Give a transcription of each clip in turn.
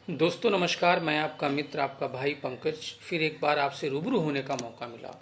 दोस्तों नमस्कार। मैं आपका मित्र आपका भाई पंकज फिर एक बार आपसे रूबरू होने का मौका मिला।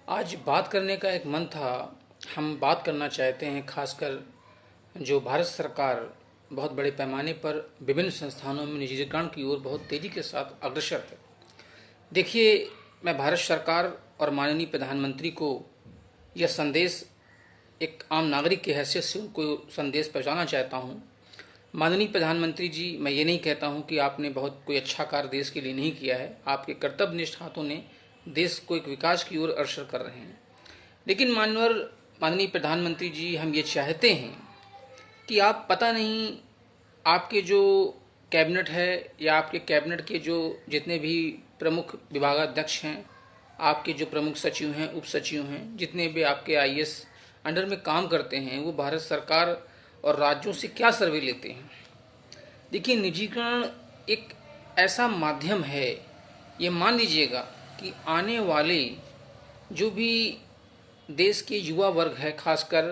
आज बात करने का एक मन था। हम बात करना चाहते हैं खासकर जो भारत सरकार बहुत बड़े पैमाने पर विभिन्न संस्थानों में निजीकरण की ओर बहुत तेज़ी के साथ अग्रसर है। देखिए, मैं भारत सरकार और माननीय प्रधानमंत्री को यह संदेश एक आम नागरिक की हैसियत से उनको संदेश पहुंचाना चाहता हूं। माननीय प्रधानमंत्री जी, मैं ये नहीं कहता हूं कि आपने बहुत कोई अच्छा कार्य देश के लिए नहीं किया है। आपके कर्तव्यनिष्ठ हाथों ने देश को एक विकास की ओर अग्रसर कर रहे हैं। लेकिन माननीय प्रधानमंत्री जी, हम ये चाहते हैं कि आप पता नहीं आपके जो कैबिनेट है या आपके कैबिनेट के जो जितने भी प्रमुख विभागाध्यक्ष हैं, आपके जो प्रमुख सचिव हैं, उप सचिव हैं, जितने भी आपके आईएएस अंडर में काम करते हैं, वो भारत सरकार और राज्यों से क्या सर्वे लेते हैं। देखिए, निजीकरण एक ऐसा माध्यम है, ये मान लीजिएगा कि आने वाले जो भी देश के युवा वर्ग है, खासकर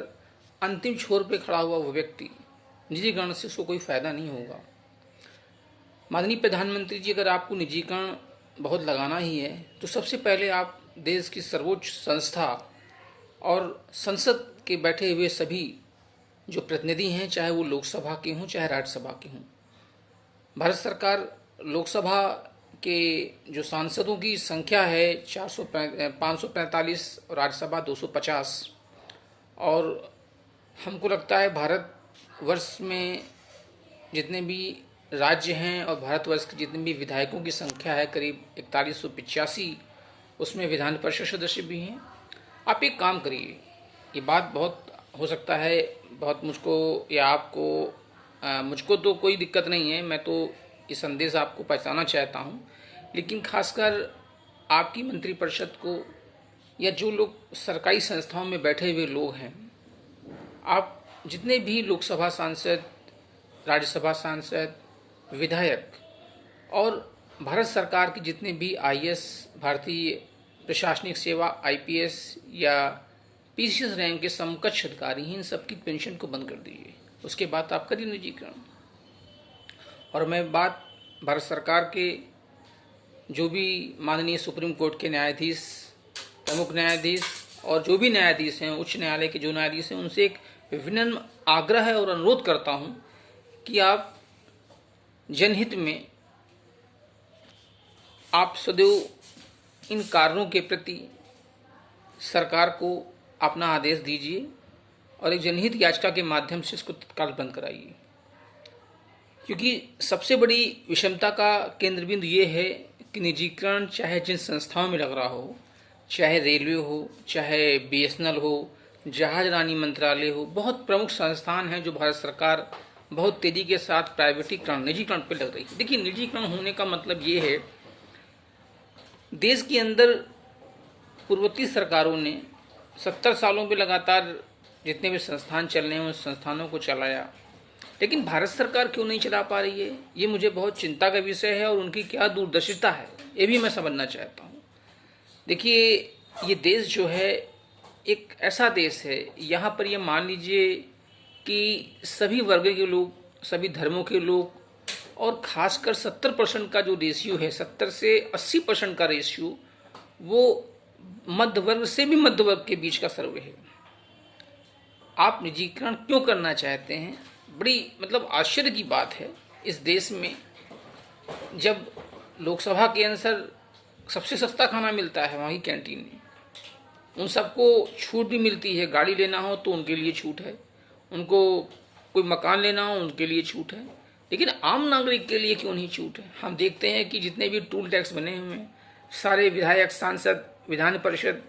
अंतिम छोर पे खड़ा हुआ वो व्यक्ति, निजीकरण से उसको कोई फायदा नहीं होगा। माननीय प्रधानमंत्री जी, अगर आपको निजीकरण बहुत लगाना ही है तो सबसे पहले आप देश की सर्वोच्च संस्था और संसद के बैठे हुए सभी जो प्रतिनिधि हैं, चाहे वो लोकसभा के हों चाहे राज्यसभा के हों। भारत सरकार लोकसभा के जो सांसदों की संख्या है 545 और राज्यसभा 250, और हमको लगता है भारत वर्ष में जितने भी राज्य हैं और भारतवर्ष के जितने भी विधायकों की संख्या है करीब 4185, उसमें विधान परिषद सदस्य भी हैं। आप एक काम करिए, ये बात बहुत हो सकता है बहुत मुझको या आपको मुझको तो कोई दिक्कत नहीं है, मैं तो ये संदेश आपको पहुंचाना चाहता हूं, लेकिन खासकर आपकी मंत्रिपरिषद को या जो लोग सरकारी संस्थाओं में बैठे हुए लोग हैं, आप जितने भी लोकसभा सांसद, राज्यसभा सांसद, विधायक और भारत सरकार के जितने भी आईएएस, भारतीय प्रशासनिक सेवा, आईपीएस या पीसीएस रैंक के समकक्ष अधिकारी हैं, इन सबकी पेंशन को बंद कर दीजिए। उसके बाद आप करिए निजीकरण। और मैं बात भारत सरकार के जो भी माननीय सुप्रीम कोर्ट के न्यायाधीश, प्रमुख न्यायाधीश और जो भी न्यायाधीश हैं, उच्च न्यायालय के जो न्यायाधीश हैं, उनसे एक विनम्र आग्रह और अनुरोध करता हूं कि आप जनहित में आप सदैव इन कारणों के प्रति सरकार को अपना आदेश दीजिए और एक जनहित याचिका के माध्यम से इसको तत्काल बंद कराइए। क्योंकि सबसे बड़ी विषमता का केंद्र बिंदु ये है कि निजीकरण चाहे जिन संस्थाओं में लग रहा हो, चाहे रेलवे हो, चाहे बीएसएनएल हो, जहाज रानी मंत्रालय हो, बहुत प्रमुख संस्थान हैं जो भारत सरकार बहुत तेजी के साथ प्राइवेटीकरण, निजीकरण पर लग रही है। देखिए, निजीकरण होने का मतलब ये है, देश के अंदर पूर्ववर्ती सरकारों ने 70 सालों में लगातार जितने भी संस्थान चल रहे हैं उन संस्थानों को चलाया, लेकिन भारत सरकार क्यों नहीं चला पा रही है, ये मुझे बहुत चिंता का विषय है। और उनकी क्या दूरदर्शिता है, ये भी मैं समझना चाहता हूँ। देखिए, ये देश जो है एक ऐसा देश है, यहाँ पर ये मान लीजिए कि सभी वर्ग के लोग, सभी धर्मों के लोग, और खासकर 70% का जो रेशियो है, 70 से 80% का रेशियो, वो मध्य वर्ग से भी मध्य वर्ग के बीच का सर्वे है। आप निजीकरण क्यों करना चाहते हैं? बड़ी आश्चर्य की बात है इस देश में, जब लोकसभा के अंदर सबसे सस्ता खाना मिलता है वहाँ की कैंटीन में, उन सबको छूट भी मिलती है। गाड़ी लेना हो तो उनके लिए छूट है, उनको कोई मकान लेना हो उनके लिए छूट है, लेकिन आम नागरिक के लिए क्यों नहीं छूट है? हम देखते हैं कि जितने भी टूल टैक्स बने हुए हैं, सारे विधायक, सांसद, विधान परिषद,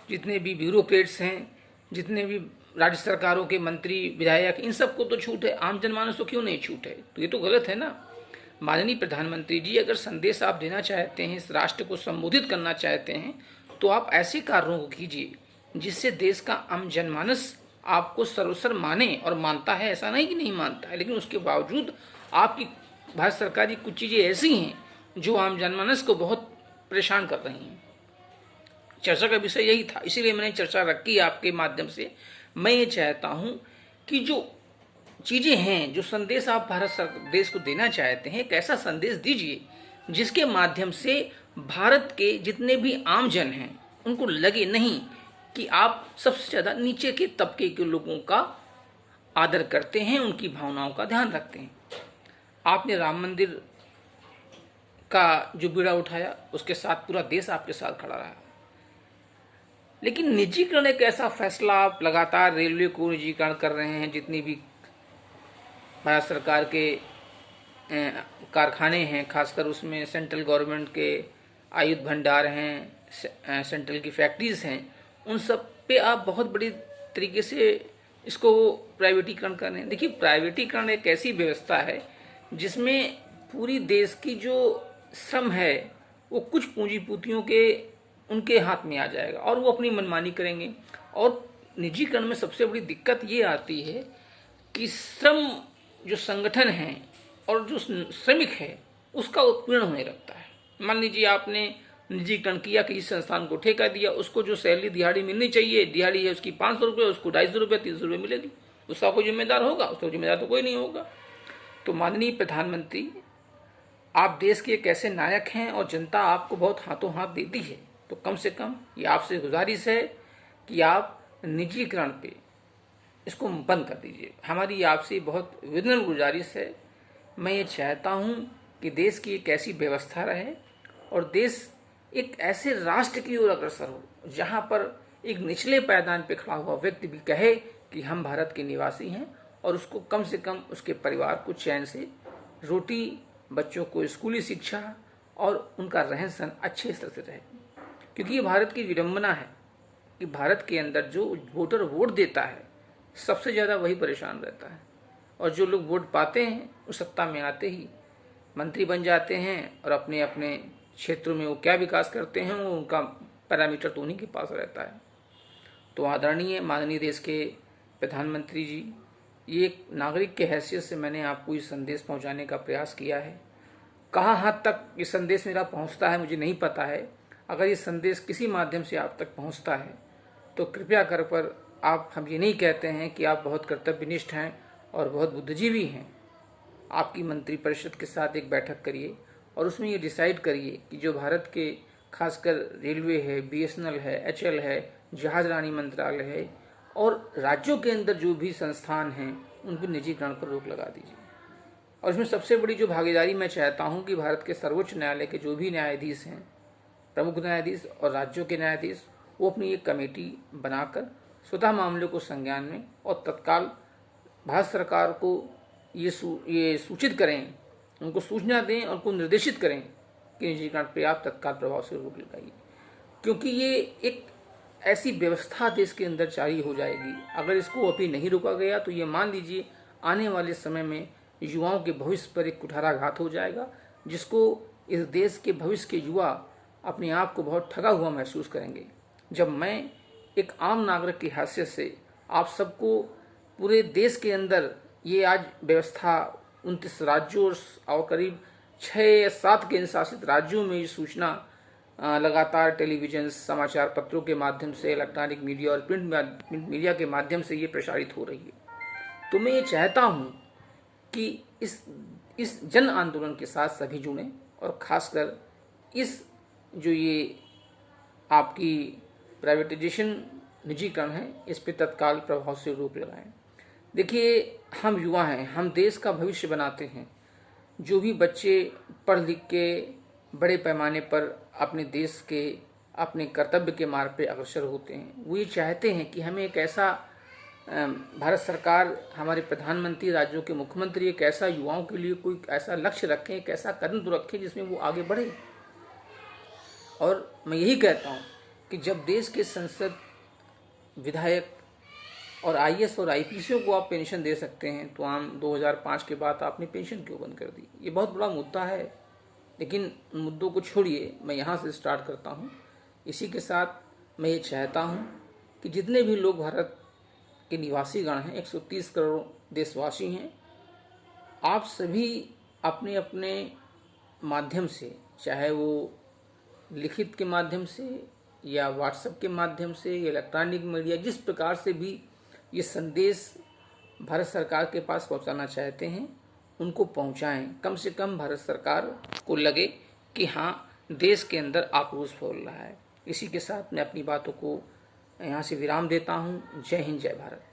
जितने भी ब्यूरोक्रेट्स हैं, जितने भी राज्य सरकारों के मंत्री, विधायक, इन सबको तो छूट है, आम जनमानस को क्यों नहीं छूट है? तो ये तो गलत है ना। माननीय प्रधानमंत्री जी, अगर संदेश आप देना चाहते हैं, इस राष्ट्र को संबोधित करना चाहते हैं, तो आप ऐसे कार्यों को कीजिए जिससे देश का आम जनमानस आपको सर्वस्व माने, और मानता है, ऐसा नहीं कि नहीं मानता है, लेकिन उसके बावजूद आपकी भारत सरकार की कुछ चीज़ें ऐसी हैं जो आम जनमानस को बहुत परेशान कर रही हैं। चर्चा का विषय यही था, इसीलिए मैंने चर्चा रखी आपके माध्यम से। मैं ये चाहता हूं कि जो चीज़ें हैं, जो संदेश आप देश को देना चाहते हैं, एक ऐसा संदेश दीजिए जिसके माध्यम से भारत के जितने भी आमजन हैं उनको लगे नहीं कि आप सबसे ज़्यादा नीचे के तबके के लोगों का आदर करते हैं, उनकी भावनाओं का ध्यान रखते हैं। आपने राम मंदिर का जो बीड़ा उठाया, उसके साथ पूरा देश आपके साथ खड़ा रहा। लेकिन निजीकरण एक ऐसा फैसला, आप लगातार रेलवे को निजीकरण कर रहे हैं, जितनी भी भारत सरकार के कारखाने हैं, खासकर उसमें सेंट्रल गवर्नमेंट के आयुध भंडार हैं, सेंट्रल की फैक्ट्रीज हैं, उन सब पे आप बहुत बड़ी तरीके से इसको प्राइवेटीकरण कर रहे हैं। देखिए, प्राइवेटीकरण एक ऐसी व्यवस्था है जिसमें पूरी देश की जो श्रम है वो कुछ पूंजीपतियों के उनके हाथ में आ जाएगा और वो अपनी मनमानी करेंगे। और निजीकरण में सबसे बड़ी दिक्कत ये आती है कि श्रम जो संगठन है और जो श्रमिक है उसका उत्पीड़न होने लगता है। मान लीजिए आपने निजीकरण किया, किसी संस्थान को ठेका दिया, उसको जो सैलरी दिहाड़ी मिलनी चाहिए, दिहाड़ी है उसकी 500 रुपये, उसको 250 रुपये 300 रुपये मिलेगी। उसका कोई जिम्मेदार होगा? उसका जिम्मेदार तो कोई नहीं होगा। तो माननीय प्रधानमंत्री, आप देश के एक ऐसे नायक हैं और जनता आपको बहुत हाथों हाथ देती है, तो कम से कम ये आपसे गुजारिश है कि आप निजीकरण पे इसको बंद कर दीजिए। हमारी आपसे बहुत विनम्र गुजारिश है। मैं ये चाहता हूँ कि देश की एक ऐसी व्यवस्था रहे और देश एक ऐसे राष्ट्र की ओर अग्रसर हो जहाँ पर एक निचले पायदान पे खड़ा हुआ व्यक्ति भी कहे कि हम भारत के निवासी हैं, और उसको कम से कम उसके परिवार को चैन से रोटी, बच्चों को स्कूली शिक्षा और उनका रहन सहन अच्छे स्तर से रहे। क्योंकि ये भारत की विडंबना है कि भारत के अंदर जो वोटर वोट देता है सबसे ज़्यादा वही परेशान रहता है, और जो लोग वोट पाते हैं वो सत्ता में आते ही मंत्री बन जाते हैं और अपने अपने क्षेत्रों में वो क्या विकास करते हैं वो उनका पैरामीटर तो उन्हीं के पास रहता है। तो आदरणीय माननीय देश के प्रधानमंत्री जी, ये एक नागरिक के हैसियत से मैंने आपको ये संदेश पहुंचाने का प्रयास किया है। कहाँ हद तक ये संदेश मेरा पहुंचता है मुझे नहीं पता है। अगर ये संदेश किसी माध्यम से आप तक पहुंचता है तो कृपया कर पर आप, हम ये नहीं कहते हैं कि आप बहुत कर्तव्यनिष्ठ हैं और बहुत बुद्धिजीवी हैं, आपकी मंत्रिपरिषद के साथ एक बैठक करिए और उसमें ये डिसाइड करिए कि जो भारत के खासकर रेलवे है, बीएसएनएल है, एचएल है, जहाजरानी मंत्रालय है और राज्यों के अंदर जो भी संस्थान हैं उन पर निजीकरण पर रोक लगा दीजिए। और इसमें सबसे बड़ी जो भागीदारी मैं चाहता हूँ कि भारत के सर्वोच्च न्यायालय के जो भी न्यायाधीश हैं, प्रमुख न्यायाधीश और राज्यों के न्यायाधीश, वो अपनी एक कमेटी बनाकर स्वतः मामले को संज्ञान में और तत्काल भारत सरकार को ये सूचित करें, उनको सूचना दें और उनको निर्देशित करें कि निजीकरण पर आप तत्काल प्रभाव से रोक लगाइए। क्योंकि ये एक ऐसी व्यवस्था देश के अंदर जारी हो जाएगी, अगर इसको अभी नहीं रोका गया तो ये मान लीजिए आने वाले समय में युवाओं के भविष्य पर एक कुठाराघात हो जाएगा, जिसको इस देश के भविष्य के युवा अपने आप को बहुत ठगा हुआ महसूस करेंगे। जब मैं एक आम नागरिक की हैसियत से आप सबको पूरे देश के अंदर ये आज व्यवस्था 29 राज्यों और करीब 6 या 7 केंद्र शासित राज्यों में ये सूचना लगातार टेलीविजन, समाचार पत्रों के माध्यम से, इलेक्ट्रॉनिक मीडिया और प्रिंट मीडिया के माध्यम से ये प्रसारित हो रही है, तो मैं ये चाहता हूँ कि इस जन आंदोलन के साथ सभी जुड़ें और खासकर इस जो ये आपकी प्राइवेटाइजेशन, निजीकरण है, इस पे तत्काल प्रभाव से रोक लगाएं। देखिए, हम युवा हैं, हम देश का भविष्य बनाते हैं। जो भी बच्चे पढ़ लिख के बड़े पैमाने पर अपने देश के, अपने कर्तव्य के मार्ग पे अग्रसर होते हैं, वो ये चाहते हैं कि हमें एक ऐसा भारत सरकार, हमारे प्रधानमंत्री, राज्यों के मुख्यमंत्री एक ऐसा युवाओं के लिए कोई ऐसा लक्ष्य रखें, एक ऐसा कदम तो रखें जिसमें वो आगे बढ़े। और मैं यही कहता हूँ कि जब देश के संसद, विधायक और आईएएस और आईपीएसओं को आप पेंशन दे सकते हैं, तो आम 2005 के बाद आपने पेंशन क्यों बंद कर दी? ये बहुत बड़ा मुद्दा है, लेकिन मुद्दों को छोड़िए, मैं यहाँ से स्टार्ट करता हूँ। इसी के साथ मैं ये चाहता हूँ कि जितने भी लोग भारत के निवासी गण हैं, 130 करोड़ देशवासी हैं, आप सभी अपने अपने माध्यम से, चाहे वो लिखित के माध्यम से या व्हाट्सएप के माध्यम से या इलेक्ट्रॉनिक मीडिया, जिस प्रकार से भी ये संदेश भारत सरकार के पास पहुंचाना चाहते हैं उनको पहुंचाएं। कम से कम भारत सरकार को लगे कि हाँ, देश के अंदर आक्रोश फैल रहा है। इसी के साथ मैं अपनी बातों को यहाँ से विराम देता हूँ। जय हिंद, जय भारत।